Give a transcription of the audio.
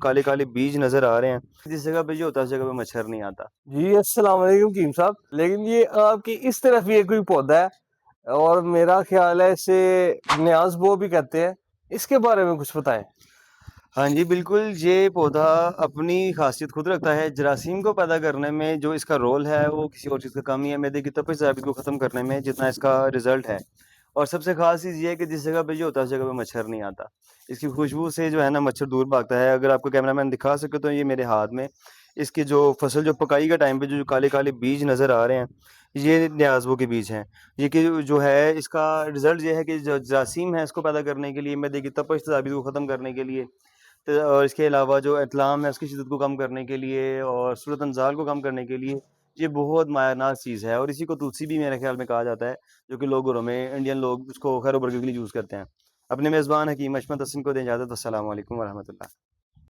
काले काले बीज नजर आ रहे हैं। जिस जगह पे जो होता है उस जगह पे मच्छर नहीं आता। जी, अस्सलाम वालेकुम कीम साहब। लेकिन ये आपकी इस तरफ ये कोई पौधा है और मेरा ख्याल है इसे न्याज़ बो भी कहते हैं। इसके बारे में कुछ बताएँ? हाँ जी, बिल्कुल, ये पौधा अपनी ख़ासियत खुद रखता है। जरासीम को पैदा करने में जो इसका रोल है, वो किसी और चीज़ का कम ही है। मैदे की तपिश ज़्यादती को ख़त्म करने में जितना इसका रिज़ल्ट है। और सबसे ख़ास चीज़ ये है कि जिस जगह पे ये होता है, उस जगह पे मच्छर नहीं आता। इसकी खुशबू से जो है ना मच्छर दूर भागता है। अगर आपको कैमरामैन दिखा सके तो ये मेरे हाथ में इसकी जो फसल जो पकाई के टाइम पे जो काले-काले बीज नज़र आ रहे हैं, ये न्याज़वो के बीज हैं। ये कि जो है इसका रिज़ल्ट ये है कि जो जरासीम है इसको पैदा करने के लिए, मैदे की तपिश ज़्यादती को ख़त्म करने के लिए और इसके अलावा जो इत्लाम है उसकी शिद्दत को कम करने के लिए और सूरत-अनज़ाल को कम करने के लिए ये बहुत मायनाज़ चीज़ है और इसी को तुलसी भी मेरे ख़्याल में कहा जाता है, जो कि लोग घरों में इंडियन लोग उसको खैर-ओ-बरकत के लिए यूज़ करते हैं। अपने मेज़बान हकीम अशमत हसन को दें इजाज़त। अस्सलाम वालेकुम व रहमतुल्लाह।